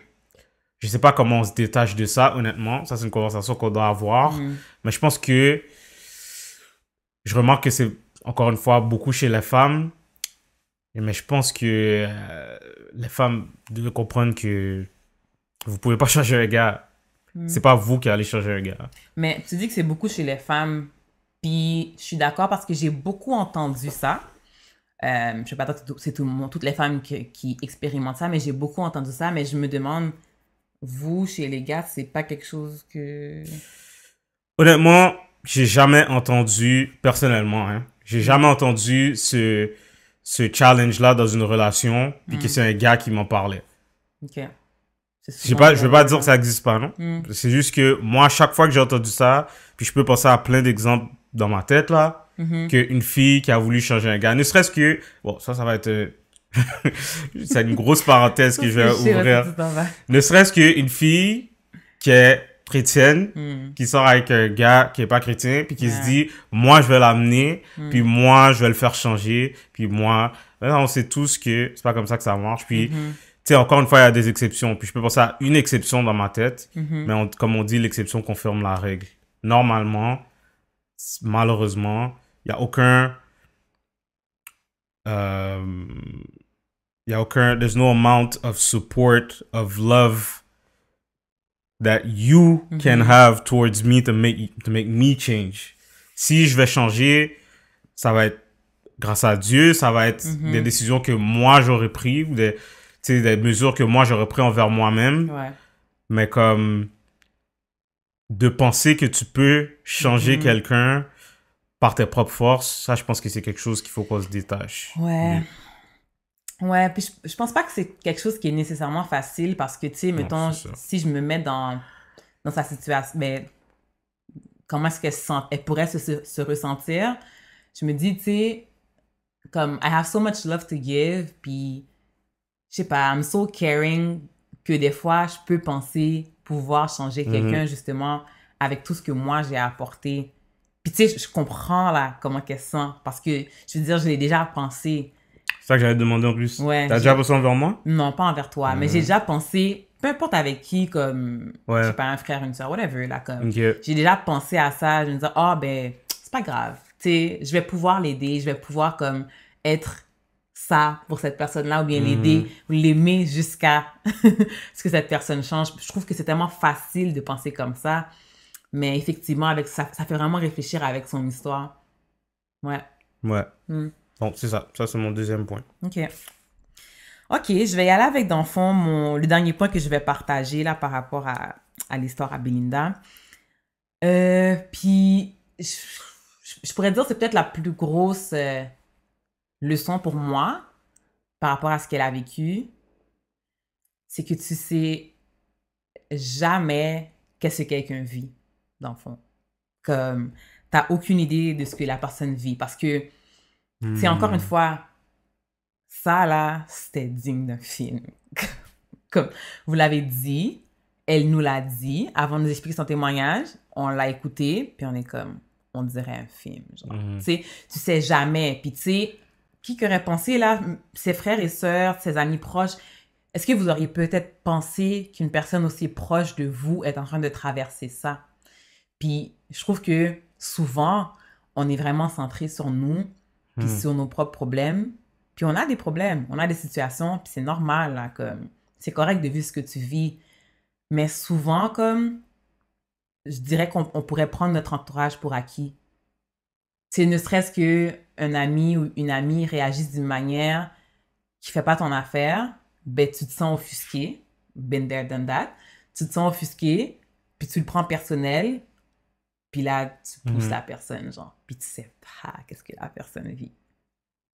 Speaker 2: je sais pas comment on se détache de ça, honnêtement. Ça, c'est une conversation qu'on doit avoir. Mais je pense que je remarque que c'est, encore une fois, beaucoup chez les femmes. Mais je pense que les femmes doivent comprendre que vous pouvez pas changer un gars. C'est pas vous qui allez changer un gars.
Speaker 1: Mais tu dis que c'est beaucoup chez les femmes. Puis je suis d'accord parce que j'ai beaucoup entendu ça. Je sais pas si c'est tout le monde, toutes les femmes qui expérimentent ça, mais j'ai beaucoup entendu ça. Mais je me demande, vous, chez les gars, c'est pas quelque chose que...
Speaker 2: Honnêtement, j'ai jamais entendu, personnellement, hein, j'ai jamais entendu ce challenge-là dans une relation, puis que c'est un gars qui m'en parlait.
Speaker 1: Ok.
Speaker 2: Je veux pas dire que ça existe pas, non? C'est juste que moi, chaque fois que j'ai entendu ça, puis je peux penser à plein d'exemples dans ma tête, là, qu'une fille qui a voulu changer un gars, ne serait-ce que... Bon, ça va être... c'est une grosse parenthèse que je vais ouvrir. Ne serait-ce qu'une fille qui est chrétienne, qui sort avec un gars qui est pas chrétien, puis qui se dit, moi, je vais l'amener, puis moi, je vais le faire changer, puis moi... Là, on sait tous que c'est pas comme ça que ça marche, puis... Tu sais, encore une fois, il y a des exceptions. Puis je peux penser à une exception dans ma tête, mais comme on dit, l'exception confirme la règle. Normalement, malheureusement, il n'y a aucun... there's no amount of support, of love that you can have towards me to make me change. Si je vais changer, ça va être grâce à Dieu, ça va être des décisions que moi j'aurais prises, ou des mesures que moi j'aurais prises envers moi-même.
Speaker 1: Ouais.
Speaker 2: Mais comme de penser que tu peux changer quelqu'un par tes propres forces, ça je pense que c'est quelque chose qu'il faut qu'on se détache.
Speaker 1: Ouais. Ouais, puis je pense pas que c'est quelque chose qui est nécessairement facile parce que, tu sais, mettons, si je me mets dans sa situation, ben, comment est-ce qu'elle pourrait se ressentir? Je me dis, tu sais, comme, I have so much love to give, puis, je sais pas, I'm so caring que des fois, je peux penser pouvoir changer quelqu'un, justement, avec tout ce que moi, j'ai apporté. Puis, tu sais, je comprends, là, comment qu'elle se sent, parce que, je veux dire, je l'ai déjà pensé.
Speaker 2: C'est ça que j'allais te demander en plus.
Speaker 1: Ouais,
Speaker 2: t'as déjà pensé envers moi?
Speaker 1: Non, pas envers toi, mais j'ai déjà pensé, peu importe avec qui, comme, je sais pas, un frère, une soeur, whatever, là, comme, j'ai déjà pensé à ça, je me disais, ben, c'est pas grave, tu sais, je vais pouvoir l'aider, je vais pouvoir, comme, être ça pour cette personne-là, ou bien l'aider, ou l'aimer jusqu'à ce que cette personne change. Je trouve que c'est tellement facile de penser comme ça, mais effectivement, avec ça fait vraiment réfléchir avec son histoire. Ouais.
Speaker 2: Ouais. Bon, c'est ça. Ça, c'est mon deuxième point.
Speaker 1: OK, je vais y aller avec, dans le fond, le dernier point que je vais partager là par rapport à l'histoire à Belinda. Puis, je pourrais dire que c'est peut-être la plus grosse leçon pour moi par rapport à ce qu'elle a vécu. C'est que tu sais jamais qu'est-ce que quelqu'un vit, dans le fond. Comme, t'as aucune idée de ce que la personne vit. Parce que, c'est encore une fois, ça là, c'était digne d'un film. Comme vous l'avez dit, elle nous l'a dit avant de nous expliquer son témoignage, on l'a écouté, puis on est comme, on dirait un film. Tu sais jamais. Puis tu sais, qui aurait pensé là, ses frères et sœurs, ses amis proches, est-ce que vous auriez peut-être pensé qu'une personne aussi proche de vous est en train de traverser ça? Puis je trouve que souvent, on est vraiment centré sur nous, puis sur nos propres problèmes. Puis on a des problèmes, on a des situations, puis c'est normal, là, comme, c'est correct de vivre ce que tu vis. Mais souvent, comme, je dirais qu'on pourrait prendre notre entourage pour acquis. C'est ne serait-ce qu'un ami ou une amie réagisse d'une manière qui fait pas ton affaire, ben tu te sens offusqué, been there, done that, tu te sens offusqué, puis tu le prends personnel, Puis là, tu pousses
Speaker 2: Mhm.
Speaker 1: la personne, genre, puis tu sais pas qu'est-ce que la personne vit.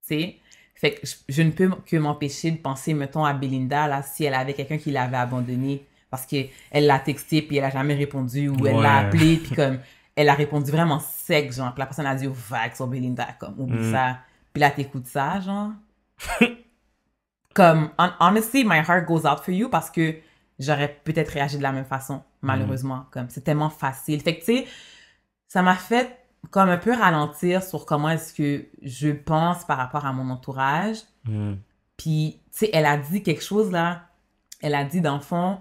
Speaker 1: Tu sais? Fait que je ne peux que m'empêcher de penser, mettons, à Belinda, là, si elle avait quelqu'un qui l'avait abandonnée parce qu'elle l'a texté, puis elle a jamais répondu, ou elle l'a
Speaker 2: Ouais.
Speaker 1: appelé, puis comme, elle a répondu vraiment sec, genre, puis la personne a dit, oh, vague sur Belinda, comme, oublie
Speaker 2: Mhm.
Speaker 1: ça. Puis là, t'écoutes ça, genre. Comme, honestly, my heart goes out for you parce que j'aurais peut-être réagi de la même façon, malheureusement. Comme, c'est tellement facile. Fait que, tu sais, ça m'a fait comme un peu ralentir sur comment est-ce que je pense par rapport à mon entourage.
Speaker 2: Mhm.
Speaker 1: Puis, tu sais, elle a dit quelque chose là. Elle a dit, dans le fond,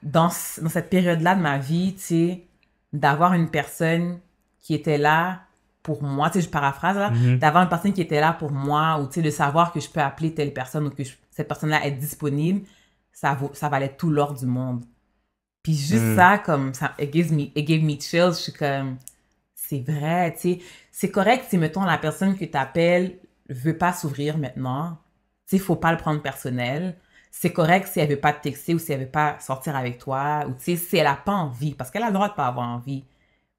Speaker 1: dans cette période-là de ma vie, tu sais, d'avoir une personne qui était là pour moi, tu sais, je paraphrase là,
Speaker 2: Mhm.
Speaker 1: d'avoir une personne qui était là pour moi, ou tu sais, de savoir que je peux appeler telle personne ou que cette personne-là est disponible, ça valait tout l'or du monde. Puis juste
Speaker 2: Mhm.
Speaker 1: ça, comme, ça, it gave me chills, je suis comme, c'est vrai, tu sais, c'est correct si, mettons, la personne que t'appelles veut pas s'ouvrir maintenant, tu sais, faut pas le prendre personnel. C'est correct si elle veut pas te texter ou si elle veut pas sortir avec toi, ou tu sais, si elle a pas envie, parce qu'elle a le droit de pas avoir envie.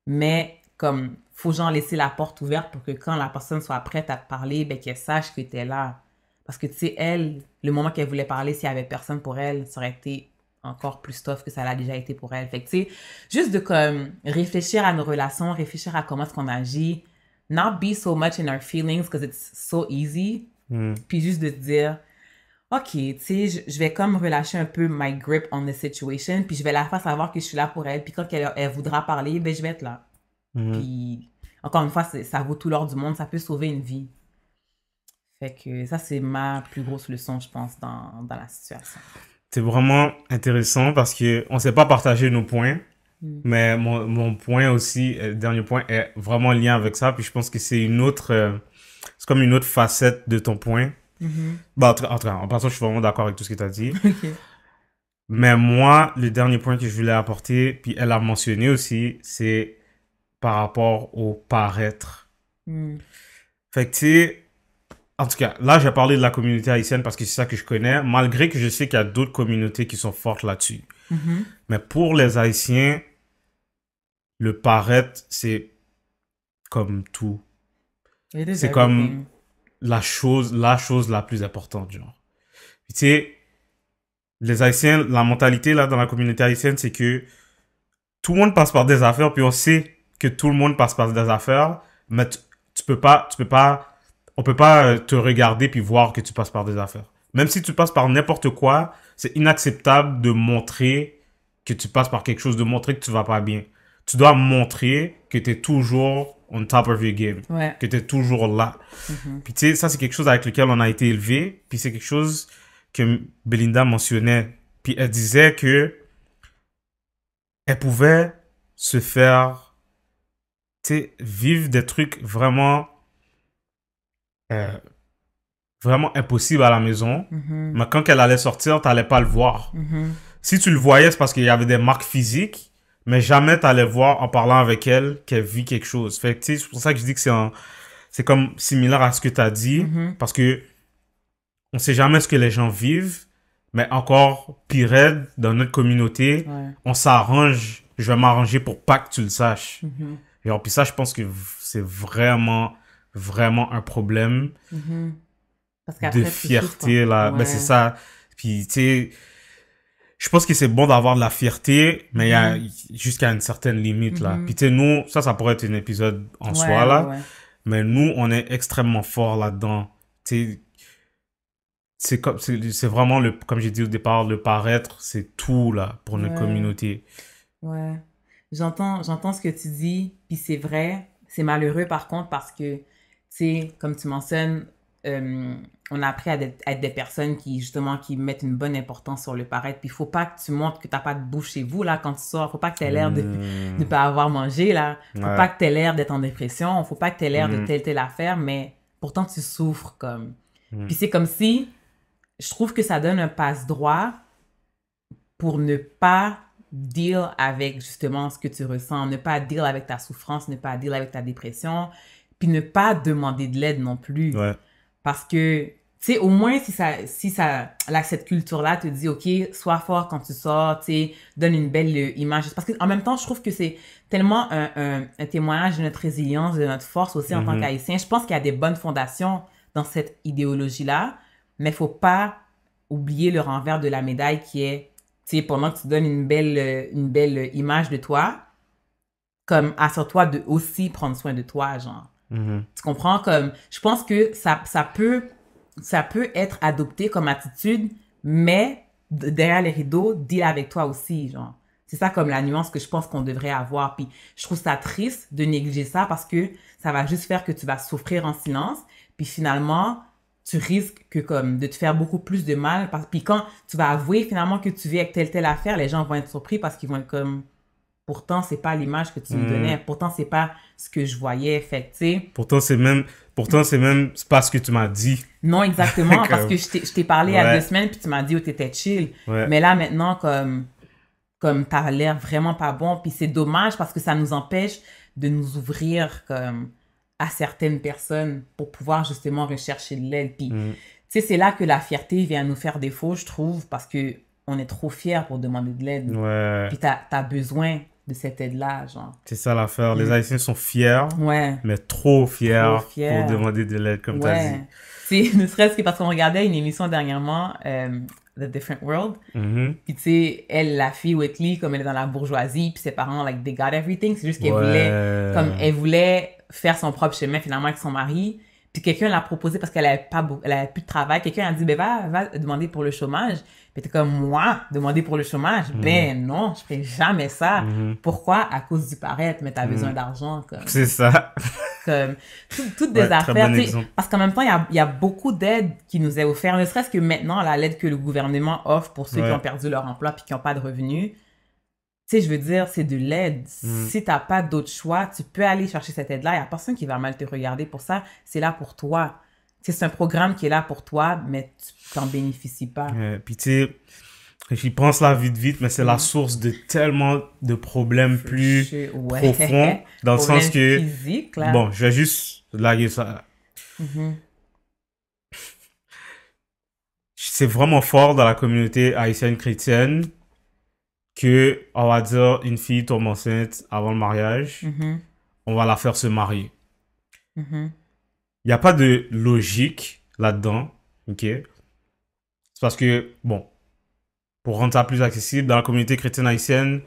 Speaker 1: Mais comme, faut genre laisser la porte ouverte pour que quand la personne soit prête à te parler, ben qu'elle sache que t'es là. Parce que tu sais, elle, le moment qu'elle voulait parler, s'il y avait personne pour elle, ça aurait été encore plus tough que ça l'a déjà été pour elle. Fait que tu sais, juste de comme réfléchir à nos relations, réfléchir à comment est-ce qu'on agit, not be so much in our feelings because it's so easy,
Speaker 2: Mhm.
Speaker 1: puis juste de se dire, OK, tu sais, je vais comme relâcher un peu my grip on the situation, puis je vais la faire savoir que je suis là pour elle, puis quand elle voudra parler, ben je vais être là.
Speaker 2: Mhm.
Speaker 1: Puis, encore une fois, ça vaut tout l'or du monde, ça peut sauver une vie. Fait que ça, c'est ma plus grosse leçon, je pense, dans la situation.
Speaker 2: C'est vraiment intéressant parce que on s'est pas partagé nos points,
Speaker 1: Mm.
Speaker 2: mais mon point aussi, dernier point, est vraiment lié avec ça. Puis je pense que c'est une autre, c'est comme une autre facette de ton point.
Speaker 1: Mhm.
Speaker 2: Bah, en passant, je suis vraiment d'accord avec tout ce que tu as dit.
Speaker 1: OK.
Speaker 2: Mais moi, le dernier point que je voulais apporter, puis elle a mentionné aussi, c'est par rapport au paraître.
Speaker 1: Mm.
Speaker 2: Fait que tu sais, en tout cas, là, j'ai parlé de la communauté haïtienne parce que c'est ça que je connais, malgré que je sais qu'il y a d'autres communautés qui sont fortes là-dessus.
Speaker 1: Mhm.
Speaker 2: Mais pour les Haïtiens, le paraître, c'est comme tout.
Speaker 1: It is
Speaker 2: C'est comme
Speaker 1: everything.
Speaker 2: la chose la plus importante, genre. Puis, tu sais, les Haïtiens, la mentalité là dans la communauté haïtienne, c'est que tout le monde passe par des affaires, puis on sait que tout le monde passe par des affaires, mais tu peux pas, on peut pas te regarder puis voir que tu passes par des affaires. Même si tu passes par n'importe quoi, c'est inacceptable de montrer que tu passes par quelque chose, de montrer que tu vas pas bien. Tu dois montrer que tu es toujours on top of your game,
Speaker 1: Ouais.
Speaker 2: que tu es toujours là.
Speaker 1: Mhm.
Speaker 2: Puis tu sais, ça c'est quelque chose avec lequel on a été élevé, puis c'est quelque chose que Belinda mentionnait. Puis elle disait que elle pouvait se faire, tu sais, vivre des trucs vraiment, euh, vraiment impossibles à la maison.
Speaker 1: Mhm.
Speaker 2: Mais quand elle allait sortir, t'allais pas le voir.
Speaker 1: Mhm.
Speaker 2: Si tu le voyais, c'est parce qu'il y avait des marques physiques, mais jamais t'allais voir en parlant avec elle qu'elle vit quelque chose. Fait que, tu sais, c'est pour ça que je dis que c'est comme similaire à ce que t'as dit,
Speaker 1: Mhm.
Speaker 2: parce que on sait jamais ce que les gens vivent, mais encore pire, dans notre communauté,
Speaker 1: Ouais.
Speaker 2: on s'arrange, je vais m'arranger pour pas que tu le saches.
Speaker 1: Mhm.
Speaker 2: Et alors, puis ça, je pense que c'est vraiment, vraiment un problème
Speaker 1: Mhm. Parce
Speaker 2: de
Speaker 1: qu'après, tu souffres.
Speaker 2: fierté, là. Ben, c'est
Speaker 1: Ouais.
Speaker 2: ça. Puis, tu sais, je pense que c'est bon d'avoir de la fierté, mais il y a
Speaker 1: Mhm.
Speaker 2: jusqu'à une certaine limite, là.
Speaker 1: Mhm.
Speaker 2: Puis, tu sais, nous, ça pourrait être un épisode en
Speaker 1: Ouais,
Speaker 2: soi,
Speaker 1: ouais,
Speaker 2: là.
Speaker 1: ouais.
Speaker 2: Mais nous, on est extrêmement fort là-dedans. Tu sais, c'est vraiment le, comme j'ai dit au départ, le paraître, c'est tout, là, pour notre
Speaker 1: Ouais.
Speaker 2: communauté.
Speaker 1: Ouais. J'entends ce que tu dis, puis c'est vrai. C'est malheureux par contre parce que, tu sais, comme tu mentionnes, euh, on a appris à être des personnes qui, justement, qui mettent une bonne importance sur le paraître. Puis il faut pas que tu montres que t'as pas de bouffe chez vous, là, quand tu sors. Faut pas que tu aies l'air de ne
Speaker 2: Mmh.
Speaker 1: pas avoir mangé, là. Faut
Speaker 2: Ouais.
Speaker 1: pas que tu aies l'air d'être en dépression. Faut pas que tu aies l'air de
Speaker 2: Mmh.
Speaker 1: telle affaire, mais pourtant tu souffres, comme.
Speaker 2: Mmh.
Speaker 1: Puis c'est comme si, je trouve que ça donne un passe-droit pour ne pas deal avec justement ce que tu ressens, ne pas deal avec ta souffrance, ne pas deal avec ta dépression, puis ne pas demander de l'aide non plus.
Speaker 2: Ouais.
Speaker 1: Parce que, tu tu sais, au moins, là, cette culture-là te dit, OK, sois fort quand tu sors, tu sais, donne une belle image. Parce qu'en même temps, je trouve que c'est tellement un témoignage de notre résilience, de notre force aussi en tant qu'Haïtien. Je pense qu'il y a des bonnes fondations dans cette idéologie-là, mais il faut pas oublier le renvers de la médaille qui est, tu sais, pendant que tu donnes une belle image de toi, comme assure-toi de aussi prendre soin de toi, genre. Tu comprends? Comme, je pense que ça peut être adopté comme attitude, mais derrière les rideaux, deal avec toi aussi, genre. C'est ça comme la nuance que je pense qu'on devrait avoir. Puis je trouve ça triste de négliger ça parce que ça va juste faire que tu vas souffrir en silence. Puis finalement, tu risques que comme de te faire beaucoup plus de mal. Puis quand tu vas avouer finalement que tu vis avec telle affaire, les gens vont être surpris parce qu'ils vont être comme... Pourtant, c'est pas l'image que tu me donnais. Pourtant, c'est pas ce que je voyais. Fait tu sais.
Speaker 2: Pourtant, c'est même c'est pas ce que tu m'as dit.
Speaker 1: Non, exactement. Parce que je t'ai parlé il y a 2 semaines puis tu m'as dit, oh, t'étais chill.
Speaker 2: Ouais.
Speaker 1: Mais là, maintenant, comme t'as l'air vraiment pas bon. Puis c'est dommage parce que ça nous empêche de nous ouvrir comme à certaines personnes pour pouvoir justement rechercher de l'aide. Puis, tu sais, c'est là que la fierté vient nous faire défaut, je trouve, parce que on est trop fiers pour demander de l'aide.
Speaker 2: Ouais.
Speaker 1: Puis t'as besoin de cette aide-là, genre.
Speaker 2: C'est ça l'affaire. Les Haïtiens sont fiers,
Speaker 1: Ouais.
Speaker 2: mais trop fiers,
Speaker 1: Trop fiers.
Speaker 2: pour demander de l'aide, comme t'as dit.
Speaker 1: C'est ne serait-ce que parce qu'on regardait une émission dernièrement, The Different World. Puis tu sais, elle, la fille Whitley, comme elle est dans la bourgeoisie, puis ses parents, like, they got everything. C'est juste qu'elle elle voulait faire son propre chemin finalement avec son mari. Puis quelqu'un l'a proposé parce qu'elle avait plus de travail. Quelqu'un a dit, ben va demander pour le chômage. Puis t'es comme, moi, demander pour le chômage? Ben non, je ferai jamais ça. Pourquoi? À cause du paraître, mais t'as besoin d'argent. Comme,
Speaker 2: c'est ça.
Speaker 1: Comme, toutes des affaires.
Speaker 2: Bon,
Speaker 1: parce qu'en même temps, il y a beaucoup d'aides qui nous est offerte. Ne serait-ce que maintenant, l'aide que le gouvernement offre pour ceux qui ont perdu leur emploi puis qui n'ont pas de revenus. Tu sais, je veux dire, c'est de l'aide. Si t'as pas d'autre choix, tu peux aller chercher cette aide-là. Il y a personne qui va mal te regarder pour ça. C'est là pour toi. C'est un programme qui est là pour toi, mais tu t'en bénéficies pas.
Speaker 2: Puis tu sais, j'y pense là vite, mais c'est la source de tellement de problèmes plus profonds, dans le sens que...
Speaker 1: Physique, là.
Speaker 2: Bon, je vais juste laguer ça. C'est vraiment fort dans la communauté haïtienne chrétienne que, on va dire, une fille tombe enceinte avant le mariage, on va la faire se marier. Il n'y a pas de logique là-dedans, ok? C'est parce que, bon, pour rendre ça plus accessible, dans la communauté chrétienne haïtienne,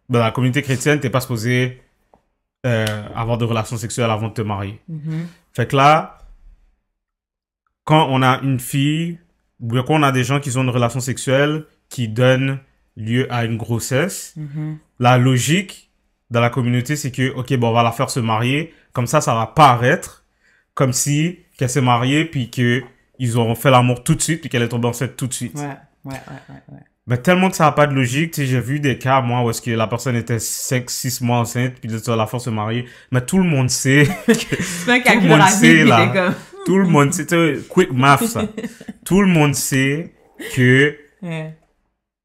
Speaker 2: dans la communauté chrétienne, t'es pas supposé avoir de relations sexuelles avant de te marier. Fait que là, quand on a une fille, ou quand on a des gens qui ont une relation sexuelle qui donnent lieu à une grossesse, la logique dans la communauté, c'est que, ok, bon, on va la faire se marier, comme ça va paraître comme si qu'elle s'est mariée, puis qu'ils ont fait l'amour tout de suite, puis qu'elle est tombée enceinte tout de suite.
Speaker 1: Ouais.
Speaker 2: Mais tellement que ça n'a pas de logique, tu sais, j'ai vu des cas, moi, où est-ce que la personne était 5-6 mois enceinte, puis tu vas la faire se marier. Mais tout le monde sait.
Speaker 1: C'est un calcul rapide, là.
Speaker 2: Tout le monde sait, quick math, ça. Tout le monde sait que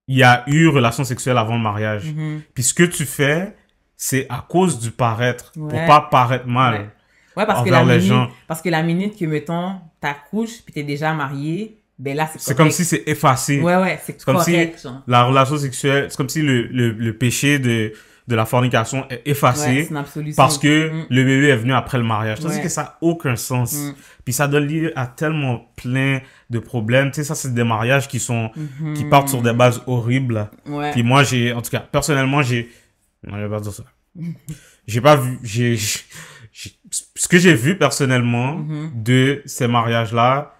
Speaker 2: il y a eu relation sexuelle avant le mariage. Puis ce que tu fais, c'est à cause du paraître, pour pas paraître mal.
Speaker 1: Ouais, parce que la minute que, mettons, t'accouches, puis t'es déjà marié, ben là, c'est correct.
Speaker 2: C'est comme si c'est effacé.
Speaker 1: Ouais, c'est correct.
Speaker 2: Comme si la relation sexuelle, c'est comme si le péché de la fornication est effacé.
Speaker 1: C'est une absolution.
Speaker 2: Parce que le bébé est venu après le mariage. Tandis que ça n'a aucun sens. Puis ça donne lieu à tellement plein de problèmes. Tu sais, ça, c'est des mariages qui partent sur des bases horribles. Puis moi, en tout cas, personnellement, non, je vais pas dire ça. J'ai pas vu, ce que j'ai vu personnellement de ces mariages-là,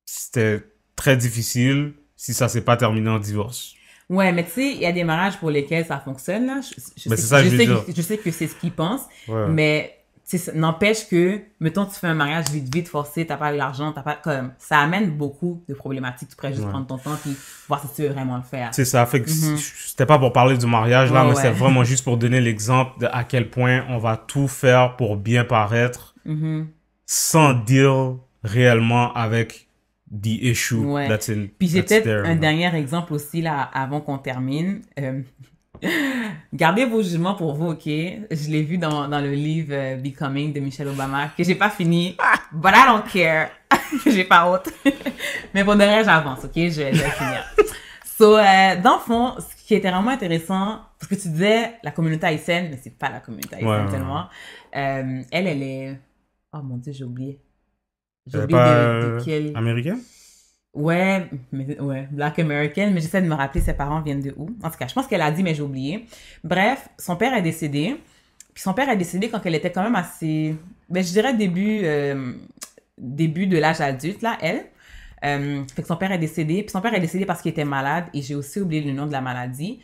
Speaker 2: c'était très difficile si ça s'est pas terminé en divorce.
Speaker 1: Ouais, mais tu sais, il y a des mariages pour lesquels ça fonctionne, là. Je sais que c'est ce qu'ils pensent, mais ça n'empêche que, mettons, tu fais un mariage vite forcé, t'as pas l'argent, t'as pas comme, ça amène beaucoup de problématiques. Tu pourrais juste prendre ton temps puis voir si tu veux vraiment le faire.
Speaker 2: C'est ça. Fait que c'était pas pour parler du mariage, là, mais c'est vraiment juste pour donner l'exemple de à quel point on va tout faire pour bien paraître sans deal réellement avec the issue that's in.
Speaker 1: Puis j'ai peut-être un dernier exemple aussi, là, avant qu'on termine. Gardez vos jugements pour vous, ok? Je l'ai vu dans le livre Becoming de Michelle Obama, que j'ai pas fini, but I don't care. J'ai pas honte. Mais pour de vrai, j'avance, ok? Je vais finir. So, dans le fond, ce qui était vraiment intéressant, parce que tu disais la communauté haïtienne, mais c'est pas la communauté haïtienne tellement. Elle est... Oh mon Dieu, j'ai oublié. J'ai oublié de quel...
Speaker 2: Américaine?
Speaker 1: Ouais, Black American, mais j'essaie de me rappeler ses parents viennent de où. En tout cas, je pense qu'elle a dit, mais j'ai oublié. Bref, son père est décédé. Puis son père est décédé quand elle était quand même assez... Ben, je dirais début de l'âge adulte, là, elle. Fait que son père est décédé. Puis son père est décédé parce qu'il était malade. Et j'ai aussi oublié le nom de la maladie.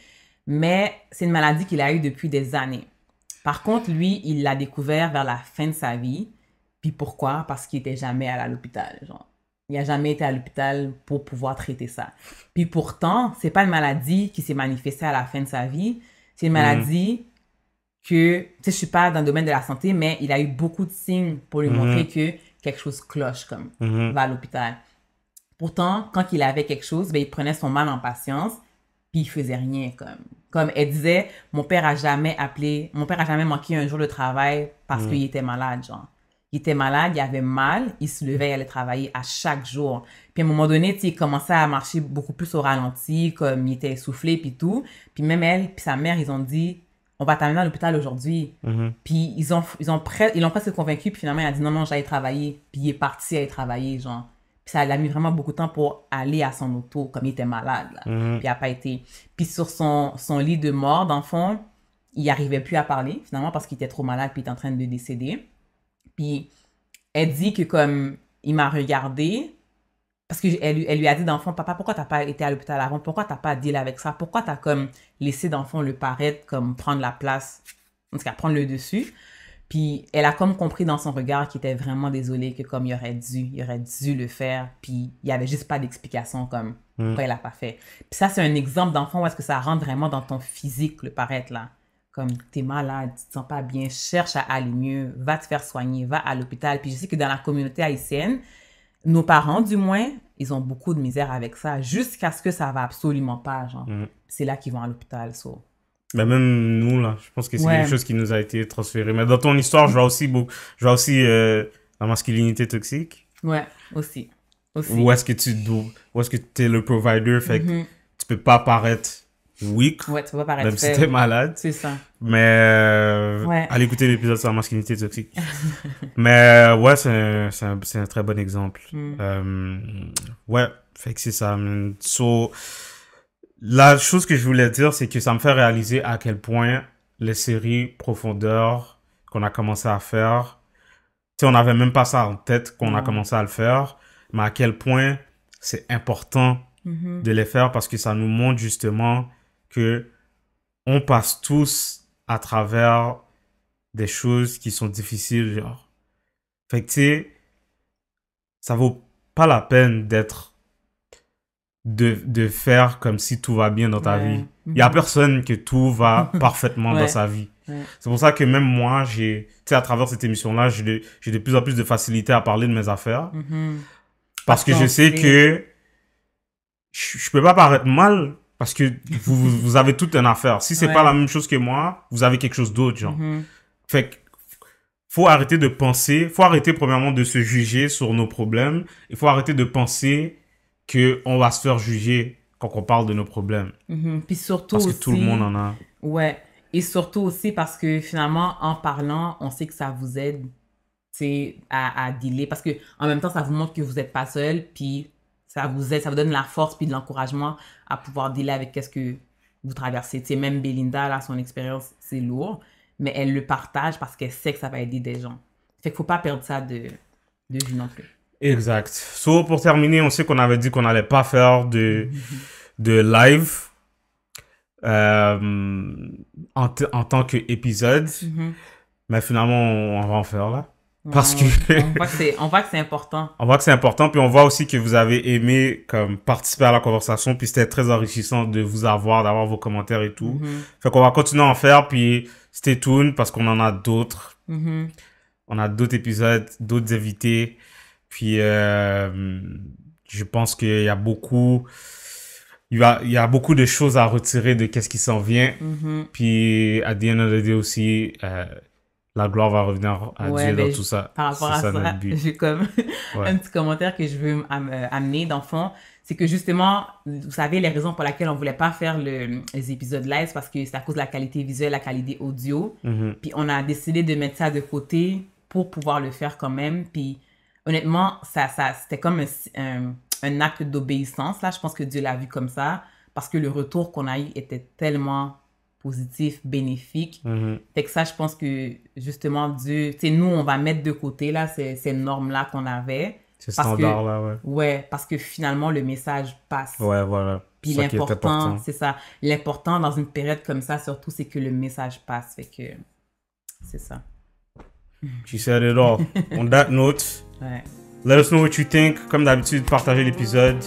Speaker 1: Mais c'est une maladie qu'il a eue depuis des années. Par contre, lui, il l'a découvert vers la fin de sa vie. Puis pourquoi? Parce qu'il était jamais allé à l'hôpital, genre. Il n'a jamais été à l'hôpital pour pouvoir traiter ça. Puis pourtant, c'est pas une maladie qui s'est manifestée à la fin de sa vie. C'est une maladie que, tu sais, je suis pas dans le domaine de la santé, mais il a eu beaucoup de signes pour lui montrer que quelque chose cloche, comme, va à l'hôpital. Pourtant, quand il avait quelque chose, ben, il prenait son mal en patience, puis il faisait rien, comme elle disait, mon père a jamais manqué un jour de travail parce qu'il était malade, genre. Il était malade, il avait mal, il se levait, il allait travailler à chaque jour. Puis à un moment donné, tu sais, il commençait à marcher beaucoup plus au ralenti, comme il était essoufflé, puis tout. Puis même elle, puis sa mère, ils ont dit, on va t'amener à l'hôpital aujourd'hui. Puis ils l'ont presque convaincu, puis finalement, il a dit, non, j'allais travailler. Puis il est parti aller travailler, genre. Puis ça l'a mis vraiment beaucoup de temps pour aller à son auto, comme il était malade, là. Puis il n'a pas été. Puis sur son lit de mort, dans le fond, il n'arrivait plus à parler, finalement, parce qu'il était trop malade, puis il était en train de décéder. Puis elle dit que comme il m'a regardé, parce qu'elle lui a dit dans le fond, papa, pourquoi t'as pas été à l'hôpital avant? Pourquoi t'as pas dealé avec ça? Pourquoi t'as comme laissé dans le fond le paraître comme prendre la place, en tout cas prendre le dessus? Puis elle a comme compris dans son regard qu'il était vraiment désolé, que comme il aurait dû le faire, puis il y avait juste pas d'explication comme pourquoi il a pas fait. Puis ça, c'est un exemple dans le fond où est-ce que ça rentre vraiment dans ton physique, le paraître là. Comme t'es malade, tu te sens pas bien, cherche à aller mieux, va te faire soigner, va à l'hôpital. Puis je sais que dans la communauté haïtienne, nos parents, du moins, ils ont beaucoup de misère avec ça, jusqu'à ce que ça va absolument pas, genre. C'est là qu'ils vont à l'hôpital, so.
Speaker 2: Ben même nous, là, je pense que c'est quelque chose qui nous a été transféré. Mais dans ton histoire, je vois aussi la masculinité toxique.
Speaker 1: Ouais, aussi.
Speaker 2: Où est-ce que t'es le provider, fait que tu peux pas paraître weak,
Speaker 1: ouais, tu peux pas paraître
Speaker 2: même si t'es malade.
Speaker 1: C'est ça.
Speaker 2: Mais allez écouter l'épisode sur la masculinité toxique. Mais ouais, c'est un très bon exemple. Ouais, fait que c'est ça. So, la chose que je voulais dire, c'est que ça me fait réaliser à quel point les séries Profondeur qu'on a commencé à faire, tu sais, on n'avait même pas ça en tête qu'on a commencé à le faire, mais à quel point c'est important de les faire parce que ça nous montre justement que on passe tous à travers des choses qui sont difficiles, genre. Fait que, tu sais, ça vaut pas la peine de faire comme si tout va bien dans ta vie. Il y a personne que tout va parfaitement dans sa vie. C'est pour ça que même moi, tu sais, à travers cette émission-là, j'ai de plus en plus de facilité à parler de mes affaires. Parce que je sais que je peux pas paraître mal parce que vous avez toute une affaire. Si c'est pas la même chose que moi, vous avez quelque chose d'autre, genre. Fait que faut arrêter de penser, faut arrêter premièrement de se juger sur nos problèmes. Il faut arrêter de penser que on va se faire juger quand on parle de nos problèmes.
Speaker 1: Puis surtout
Speaker 2: parce que
Speaker 1: aussi,
Speaker 2: tout le monde en a.
Speaker 1: Ouais. Et surtout aussi parce que finalement, en parlant, on sait que ça vous aide, tu sais, à dealer. Parce que en même temps, ça vous montre que vous n'êtes pas seul. Puis ça vous aide, ça vous donne la force puis de l'encouragement à pouvoir dealer avec qu'est-ce que vous traversez. Tu sais, même Belinda, là, son expérience, c'est lourd. Mais elle le partage parce qu'elle sait que ça va aider des gens. Fait qu'il faut pas perdre ça de vue non plus.
Speaker 2: Exact. So, pour terminer, on sait qu'on avait dit qu'on n'allait pas faire de live en tant qu'épisode. Mais finalement, on va en faire là. Parce que
Speaker 1: on voit que c'est important.
Speaker 2: On voit que c'est important, puis on voit aussi que vous avez aimé comme participer à la conversation, puis c'était très enrichissant de vous avoir, d'avoir vos commentaires et tout. Fait qu'on va continuer à en faire, puis stay tuned parce qu'on en a d'autres. On a d'autres épisodes, d'autres invités. Puis je pense qu'il y a beaucoup il y a beaucoup de choses à retirer de qu'est-ce qui s'en vient. Puis à the end of the day aussi, la gloire va revenir à Dieu dans tout ça.
Speaker 1: Par rapport à ça, j'ai comme un petit commentaire que je veux amener dans le fond. C'est que justement, vous savez, les raisons pour lesquelles on voulait pas faire les épisodes live, c'est parce que c'est à cause de la qualité visuelle, la qualité audio. Puis on a décidé de mettre ça de côté pour pouvoir le faire quand même. Puis honnêtement, c'était comme un acte d'obéissance. Là, je pense que Dieu l'a vu comme ça parce que le retour qu'on a eu était tellement positif, bénéfique. Fait que ça, je pense que justement, Dieu, tu sais, nous, on va mettre de côté là, ces normes-là qu'on avait.
Speaker 2: Ces standards-là, ouais.
Speaker 1: Ouais, parce que finalement, le message passe.
Speaker 2: Ouais, voilà.
Speaker 1: Puis l'important, c'est ça. L'important dans une période comme ça, surtout, c'est que le message passe. Fait que c'est ça.
Speaker 2: She said it all. On that note,
Speaker 1: ouais.
Speaker 2: Let us know what you think. Comme d'habitude, partagez l'épisode.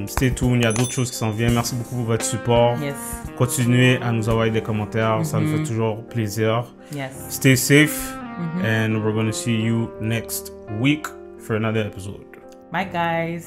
Speaker 2: Stay tuned, il y a d'autres choses qui s'en viennent. Merci beaucoup pour votre support.
Speaker 1: Yes.
Speaker 2: Continuez à nous envoyer des commentaires, ça nous fait toujours plaisir.
Speaker 1: Yes.
Speaker 2: Stay safe, and we're going to see you next week for another episode.
Speaker 1: Bye, guys.